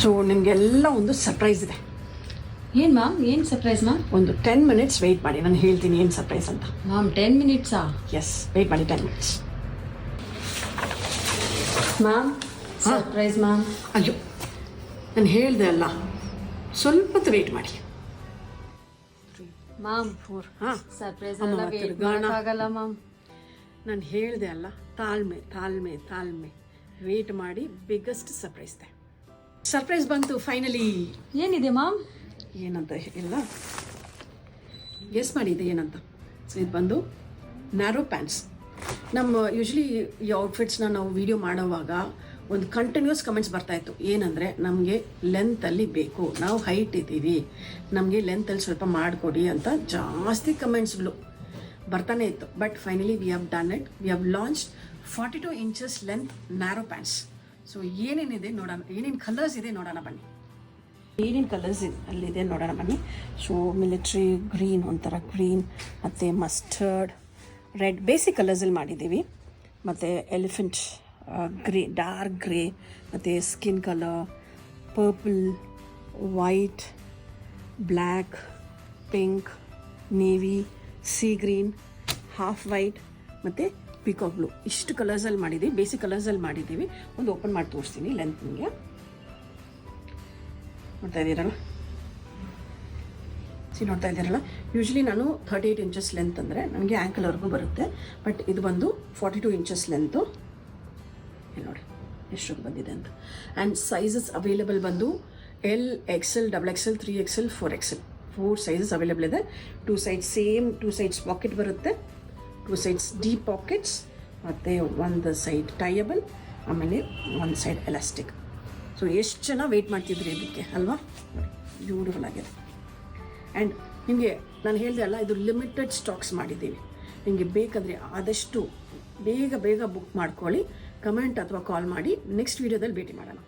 So ನಿಮಗೆಲ್ಲ ಒಂದು surprise ಇದೆ. ಏನು ಮ್ಯಾಮ್? ಏನು ಸರ್ಪ್ರೈಸ್ ಮ್ಯಾಮ್? ಒಂದು 10 minutes ವೆಯ್ಟ್ ಮಾಡಿ, ನಾನು ಹೇಳ್ತೀನಿ ಏನು ಸರ್ಪ್ರೈಸ್ ಅಂತ. Ma'am 10 minutes? ಎಸ್, ವೆಯ್ಟ್ ಮಾಡಿ 10 minutes. Ma'am surprise ma'am. ಅಯ್ಯೋ, ನಾನು ಹೇಳಿದೆ ಅಲ್ಲ, ಸ್ವಲ್ಪ ಹೊತ್ತು ವೆಯ್ಟ್ ಮಾಡಿ. ಮ್ಯಾಮ್ 4 ಹಾಂ, ಸರ್ಪ್ರೈಸ್ ಅಮ್ಮ, ಎಲ್ಲ ವೇಟ್ ತಿರ್ಗಾಣ. ಮಾಡೋಕ್ಕಾಗಲ್ಲ ಮ್ಯಾಮ್. ನಾನು ಹೇಳಿದೆ ಅಲ್ಲ, ತಾಳ್ಮೆ ತಾಳ್ಮೆ ತಾಳ್ಮೆ, ವೆಯ್ಟ್ ಮಾಡಿ. ಬಿಗ್ಗೆಸ್ಟ್ ಸರ್ಪ್ರೈಸ್ ಇದೆ. ಸರ್ಪ್ರೈಸ್ ಬಂತು ಫೈನಲಿ. ಏನಿದೆ ಮ್ಯಾಮ್? ಏನಂತ ಇಲ್ಲ, ಗೆಸ್ ಮಾಡಿದೆ ಏನಂತ. ಸೊ ಇದು ಬಂದು ನ್ಯಾರೋ ಪ್ಯಾಂಟ್ಸ್. ನಮ್ಮ ಯೂಶ್ವಲಿ ಈ ಔಟ್ಫಿಟ್ಸ್ನ ನಾವು ವಿಡಿಯೋ ಮಾಡೋವಾಗ ಒಂದು ಕಂಟಿನ್ಯೂಸ್ ಕಮೆಂಟ್ಸ್ ಬರ್ತಾಯಿತ್ತು. ಏನಂದರೆ ನಮಗೆ ಲೆಂತಲ್ಲಿ ಬೇಕು, ನಾವು ಹೈಟ್ ಇದ್ದೀವಿ, ನಮಗೆ ಲೆಂತಲ್ಲಿ ಸ್ವಲ್ಪ ಮಾಡಿಕೊಡಿ ಅಂತ ಜಾಸ್ತಿ ಕಮೆಂಟ್ಸ್ಗಳು ಬರ್ತಾನೆ ಇತ್ತು. But finally we have done it. We have launched 42 inches length narrow pants. So ಏನೇನಿದೆ ನೋಡೋಣ, ಏನೇನು ಕಲರ್ಸ್ ಇದೆ ನೋಡೋಣ ಬನ್ನಿ. ಏನೇನು ಕಲರ್ಸ್ ಅಲ್ಲಿದೆ ನೋಡೋಣ ಬನ್ನಿ. ಸೊ ಮಿಲಿಟ್ರಿ ಗ್ರೀನ್, ಒಂಥರ ಗ್ರೀನ್, ಮತ್ತು ಮಸ್ಟರ್ಡ್, ರೆಡ್, ಬೇಸಿಕ್ ಕಲರ್ಸಲ್ಲಿ ಮಾಡಿದ್ದೀವಿ. ಮತ್ತು ಎಲಿಫೆಂಟ್ ಗ್ರೇ, ಡಾರ್ಕ್ ಗ್ರೇ, ಮತ್ತು skin colour, purple, white, black, pink, navy, sea green, half white ಮತ್ತು ಪಿಕಾಕ್ ಬ್ಲೂ. ಇಷ್ಟು ಕಲರ್ಸಲ್ಲಿ ಮಾಡಿದ್ದೀವಿ, ಬೇಸಿಕ್ ಕಲರ್ಸಲ್ಲಿ ಮಾಡಿದ್ದೀವಿ. ಒಂದು ಓಪನ್ ಮಾಡಿ ತೋರಿಸ್ತೀನಿ ಲೆಂತ್ ನಿಮಗೆ. ನೋಡ್ತಾ ಇದ್ದೀರಲ್ಲ, ನೋಡ್ತಾ ಇದ್ದೀರಲ್ಲ, ಯೂಶ್ವಲಿ ನಾನು 38 inches ಲೆಂತ್ ಅಂದರೆ ನನಗೆ ಆ್ಯಂಕಲ್ವರೆಗೂ ಬರುತ್ತೆ. ಬಟ್ ಇದು ಬಂದು 42 inches ಲೆಂತು. ಇಲ್ಲಿ ನೋಡಿ ಎಷ್ಟೊಂದು ಬಂದಿದೆ ಅಂತ. ಆ್ಯಂಡ್ ಸೈಜಸ್ ಅವೈಲೇಬಲ್ ಬಂದು L, XL, XXL, 3XL, 4XL, 4 sizes available ಇದೆ. 2 sides ಸೇಮ್, 2 sides ಪಾಕೆಟ್ ಬರುತ್ತೆ, 2 sides ಡೀಪ್ ಪಾಕೆಟ್ಸ್, ಮತ್ತು ಒಂದು ಸೈಡ್ ಟೈಯಬಲ್, ಆಮೇಲೆ ಒಂದು ಸೈಡ್ ಎಲಾಸ್ಟಿಕ್. ಸೊ ಎಷ್ಟು ಜನ ವೆಯ್ಟ್ ಮಾಡ್ತಿದ್ರಿ ಇದಕ್ಕೆ ಅಲ್ವಾ? ಬ್ಯೂಟಿಫುಲ್ ಆಗಿದೆ. ಆ್ಯಂಡ್ ನಿಮಗೆ ನಾನು ಹೇಳಿದೆ ಅಲ್ಲ, ಇದು ಲಿಮಿಟೆಡ್ ಸ್ಟಾಕ್ಸ್ ಮಾಡಿದ್ದೀವಿ. ನಿಮಗೆ ಬೇಕಾದರೆ ಆದಷ್ಟು ಬೇಗ ಬುಕ್ ಮಾಡ್ಕೊಳ್ಳಿ. ಕಮೆಂಟ್ ಅಥವಾ ಕಾಲ್ ಮಾಡಿ. ನೆಕ್ಸ್ಟ್ ವೀಡಿಯೋದಲ್ಲಿ ಭೇಟಿ ಮಾಡೋಣ.